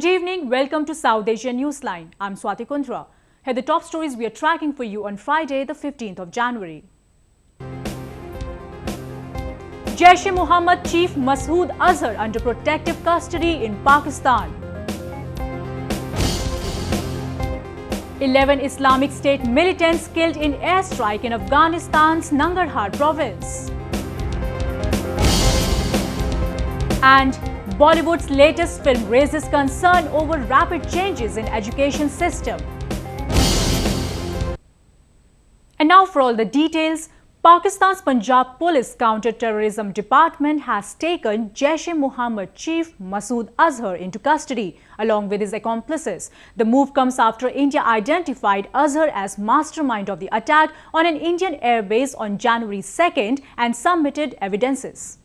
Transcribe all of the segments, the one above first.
Good evening, welcome to South Asian Newsline. I'm Swati Kundra. Here are the top stories we are tracking for you on Friday, the 15th of January. Jaish e-Mohammed Chief Masood Azhar under protective custody in Pakistan. 11 Islamic State militants killed in airstrike in Afghanistan's Nangarhar province. And Bollywood's latest film raises concern over rapid changes in education system. And now for all the details, Pakistan's Punjab Police Counter-Terrorism Department has taken Jaish e-Mohammed Chief Masood Azhar into custody along with his accomplices. The move comes after India identified Azhar as mastermind of the attack on an Indian airbase on January 2nd and submitted evidences.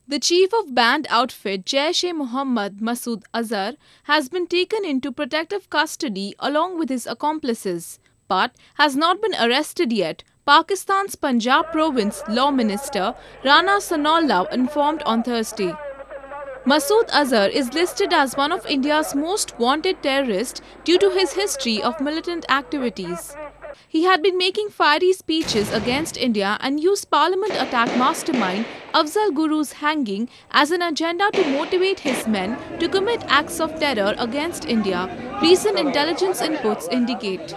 The chief of banned outfit Jaish e-Mohammed Masood Azhar has been taken into protective custody along with his accomplices, but has not been arrested yet, Pakistan's Punjab Province Law Minister Rana Sanawalla informed on Thursday. Masood Azhar is listed as one of India's most wanted terrorists due to his history of militant activities. He had been making fiery speeches against India and used parliament attack mastermind Afzal Guru's hanging as an agenda to motivate his men to commit acts of terror against India, recent intelligence inputs indicate.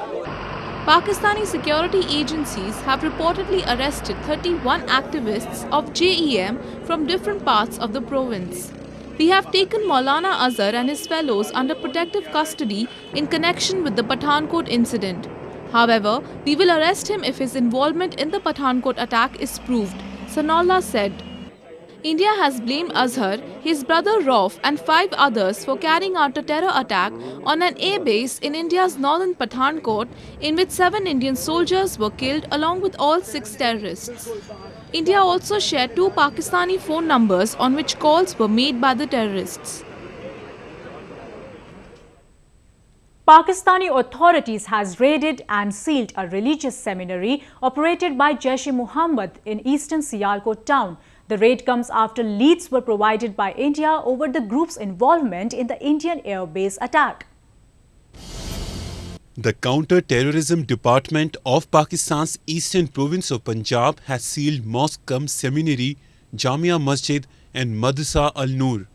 Pakistani security agencies have reportedly arrested 31 activists of JEM from different parts of the province. We have taken Maulana Azhar and his fellows under protective custody in connection with the Pathankot incident. However, we will arrest him if his involvement in the Pathankot attack is proved, Sanawalla said. India has blamed Azhar, his brother Rauf and 5 others for carrying out a terror attack on an air base in India's northern Pathankot in which 7 Indian soldiers were killed along with all 6 terrorists. India also shared 2 Pakistani phone numbers on which calls were made by the terrorists. Pakistani authorities has raided and sealed a religious seminary operated by Jaish e-Mohammed in eastern Sialkot town. The raid comes after leads were provided by India over the group's involvement in the Indian air base attack. The Counter-Terrorism Department of Pakistan's eastern province of Punjab has sealed mosque-cum-seminary, Jamia Masjid and Madrasa Al-Noor,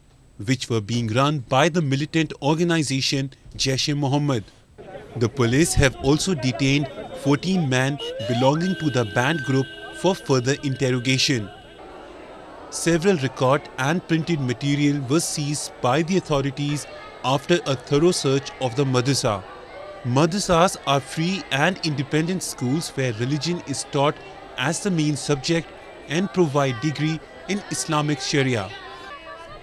which were being run by the militant organization Jaish e-Mohammed. The police have also detained 14 men belonging to the banned group for further interrogation. Several record and printed material was seized by the authorities after a thorough search of the madrasa. Madrasas are free and independent schools where religion is taught as the main subject and provide degree in Islamic Sharia.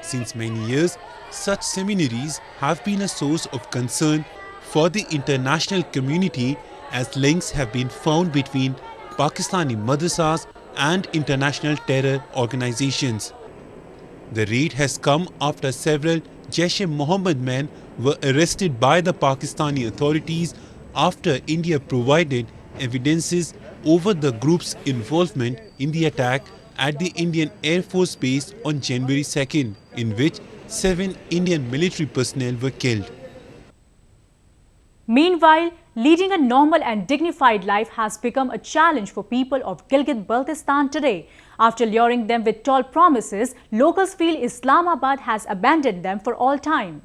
Since many years, such seminaries have been a source of concern for the international community as links have been found between Pakistani madrasas and international terror organizations. The raid has come after several Jaish e-Mohammed men were arrested by the Pakistani authorities after India provided evidences over the group's involvement in the attack at the Indian Air Force Base on January 2nd, in which 7 Indian military personnel were killed. Meanwhile, leading a normal and dignified life has become a challenge for people of Gilgit-Baltistan today. After luring them with tall promises, locals feel Islamabad has abandoned them for all time.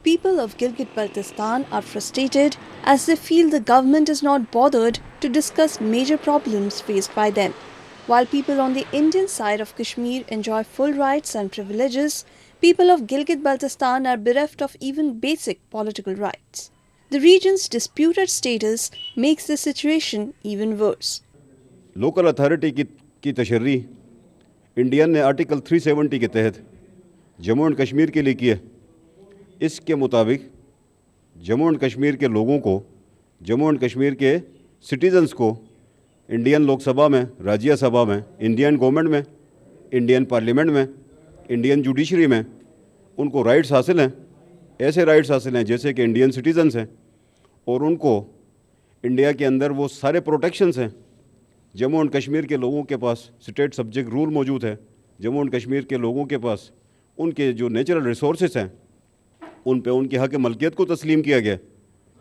People of Gilgit-Baltistan are frustrated as they feel the government is not bothered to discuss major problems faced by them. While people on the Indian side of Kashmir enjoy full rights and privileges, people of Gilgit-Baltistan are bereft of even basic political rights. The region's disputed status makes the situation even worse. Local authority की तशर्री Indian ने article 370 के तहत Jammu and Kashmir के लिए की है। इसके मुताबिक जम्मू एंड कश्मीर के लोगों को, जम्मू एंड कश्मीर के सिटीजन्स को इंडियन लोकसभा में, राज्यसभा में, इंडियन गवर्नमेंट में, इंडियन पार्लियामेंट में, इंडियन जुडिशरी में उनको राइट्स हासिल हैं। ऐसे राइट्स हासिल हैं जैसे कि इंडियन सिटीजन्स हैं और उनको इंडिया के अंदर वो सारे प्रोटेक्शंस हैं। जम्मू एंड कश्मीर के लोगों के पास स्टेट सब्जेक्ट रूल मौजूद है। जम्मू एंड कश्मीर के लोगों के पास उनके जो नेचुरल रिसोर्सेस हैं उन पे उनके हक़ मलकियत को तस्लीम किया गया।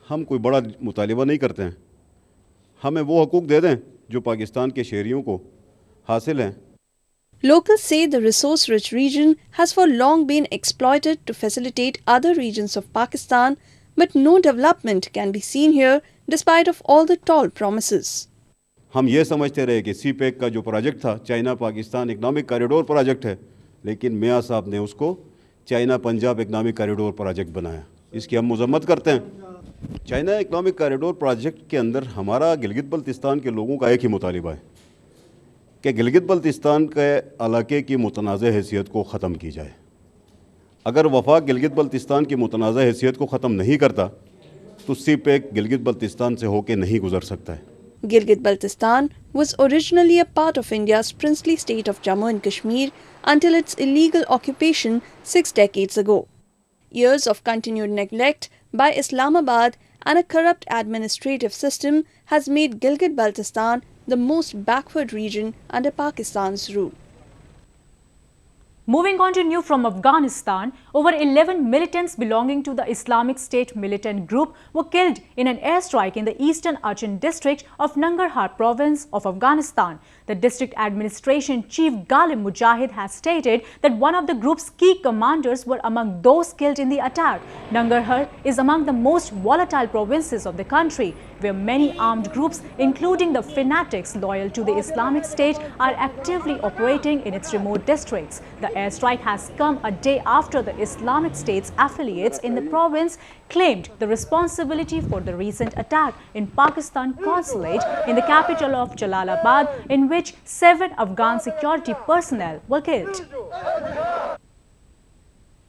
हम कोई बड़ा मुतालिबा नहीं करते हैं, हमें वो हकूक़ दे दें जो पाकिस्तान के शहरियों को हासिल हैं। Locals say the resource-rich region has for long been exploited to facilitate other regions of Pakistan, but no development can be seen here despite of all the tall promises. हम ये समझते रहे कि CPEC का जो प्रोजेक्ट था China Pakistan economic corridor project है, लेकिन मियाँ साहब ने उसको China Punjab economic corridor project बनाया। इसकी हम मजम्मत करते हैं। चाइना इकनॉमिक कॉरिडोर प्रोजेक्ट के अंदर हमारा गिलगित बल्तिस्तान के लोगों का एक ही मुतालिबा है कि गिलगित बल्तिस्तान के इलाके की मुतनाज़ हैसियत को ख़त्म की जाए। अगर वफाक गिलगित बल्तिस्तान की मुतनाज़ हैसियत को ख़त्म नहीं करता तो CPEC गिलगित बल्तिस्तान से होकर नहीं गुजर सकता है। Gilgit-Baltistan was originally a part of India's princely state of Jammu and Kashmir until its illegal occupation 6 decades ago. Years of continued neglect by Islamabad and a corrupt administrative system has made Gilgit-Baltistan the most backward region under Pakistan's rule. Moving on to news from Afghanistan, over 11 militants belonging to the Islamic State militant group were killed in an airstrike in the eastern Achin district of Nangarhar province of Afghanistan. The district administration chief Ghalim Mujahid has stated that one of the group's key commanders were among those killed in the attack. Nangarhar is among the most volatile provinces of the country, where many armed groups, including the fanatics loyal to the Islamic State, are actively operating in its remote districts. The airstrike has come a day after the Islamic State's affiliates in the province claimed the responsibility for the recent attack in Pakistan consulate in the capital of Jalalabad, in which 7 Afghan security personnel were killed.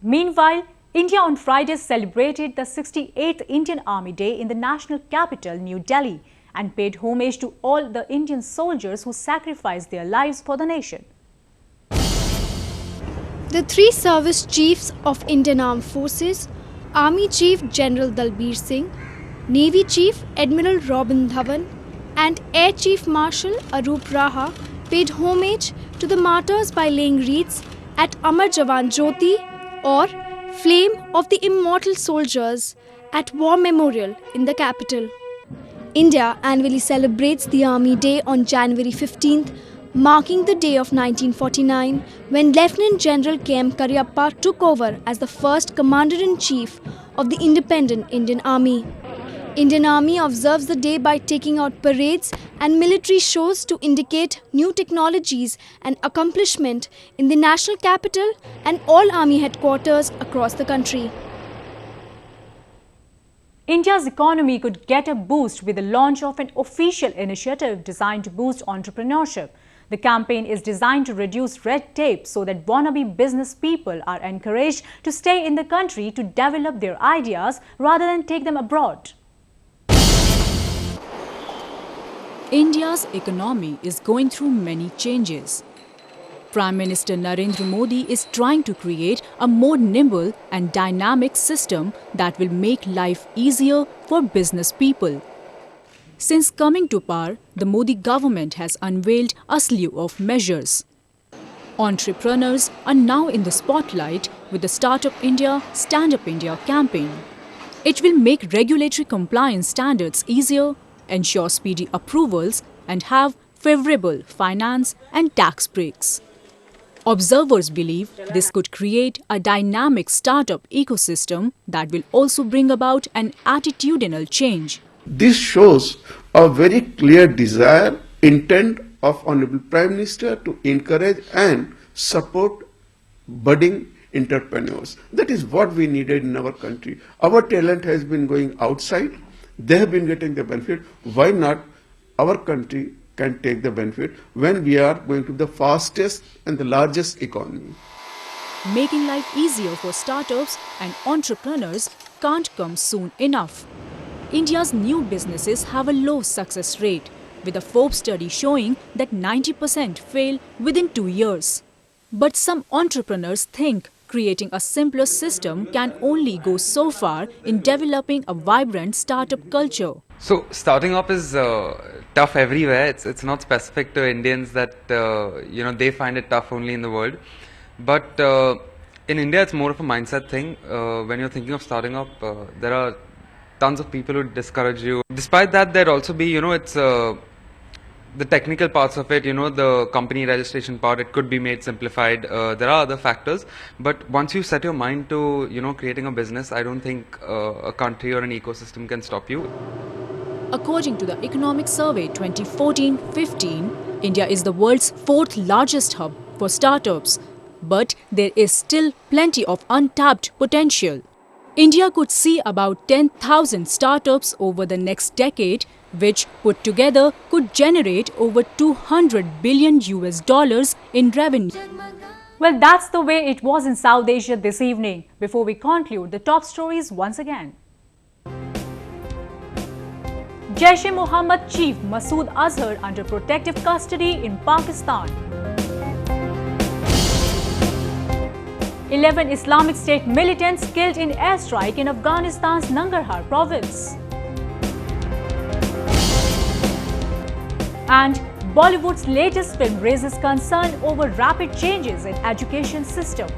Meanwhile, India on Friday celebrated the 68th Indian Army Day in the national capital, New Delhi, and paid homage to all the Indian soldiers who sacrificed their lives for the nation. The 3 service chiefs of Indian Armed Forces, Army Chief General Dalbir Singh, Navy Chief Admiral Robin Dhawan, and Air Chief Marshal Arup Raha paid homage to the martyrs by laying wreaths at Amar Jawan Jyoti, or Flame of the Immortal Soldiers, at War Memorial in the capital. India annually celebrates the Army Day on January 15th, marking the day of 1949 when Lieutenant General K.M. Cariappa took over as the first Commander-in-Chief of the independent Indian Army. Indian Army observes the day by taking out parades and military shows to indicate new technologies and accomplishment in the national capital and all army headquarters across the country. India's economy could get a boost with the launch of an official initiative designed to boost entrepreneurship. The campaign is designed to reduce red tape so that wannabe business people are encouraged to stay in the country to develop their ideas rather than take them abroad. India's economy is going through many changes. Prime Minister Narendra Modi is trying to create a more nimble and dynamic system that will make life easier for business people. Since coming to power, the Modi government has unveiled a slew of measures. Entrepreneurs are now in the spotlight with the Startup India, Stand Up India campaign. It will make regulatory compliance standards easier, ensure speedy approvals, and have favorable finance and tax breaks. Observers believe this could create a dynamic startup ecosystem that will also bring about an attitudinal change. This shows a very clear desire, intent of Honorable Prime Minister to encourage and support budding entrepreneurs. That is what we needed in our country. Our talent has been going outside. They have been getting the benefit. Why not our country can take the benefit when we are going to the fastest and the largest economy? Making life easier for startups and entrepreneurs can't come soon enough. India's new businesses have a low success rate, with a Forbes study showing that 90% fail within 2 years. But some entrepreneurs think creating a simpler system can only go so far in developing a vibrant startup culture. So starting up is tough everywhere. It's not specific to Indians that they find it tough only in the world. But In India, it's more of a mindset thing. When you're thinking of starting up, there are tons of people who discourage you. Despite that, there'd also be, it's the technical parts of it, the company registration part, it could be made simplified. There are other factors, but once you set your mind to, creating a business, I don't think a country or an ecosystem can stop you. According to the Economic Survey 2014-15, India is the world's 4th largest hub for startups. But there is still plenty of untapped potential. India could see about 10,000 startups over the next decade, which put together could generate over $200 billion in revenue. Well, that's the way it was in South Asia this evening. Before we conclude, the top stories once again. Jaish-e-Mohammed Chief Masood Azhar under protective custody in Pakistan. 11 Islamic State militants killed in airstrike in Afghanistan's Nangarhar province. And Bollywood's latest film raises concern over rapid changes in education system.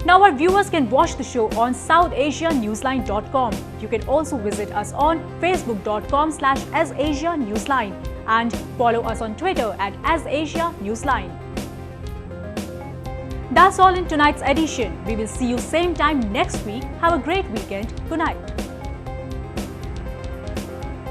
Now our viewers can watch the show on SouthAsiaNewsline.com. You can also visit us on Facebook.com/AsAsiaNewsline and follow us on Twitter @AsAsiaNewsline. That's all in tonight's edition. We will see you same time next week. Have a great weekend. Good night.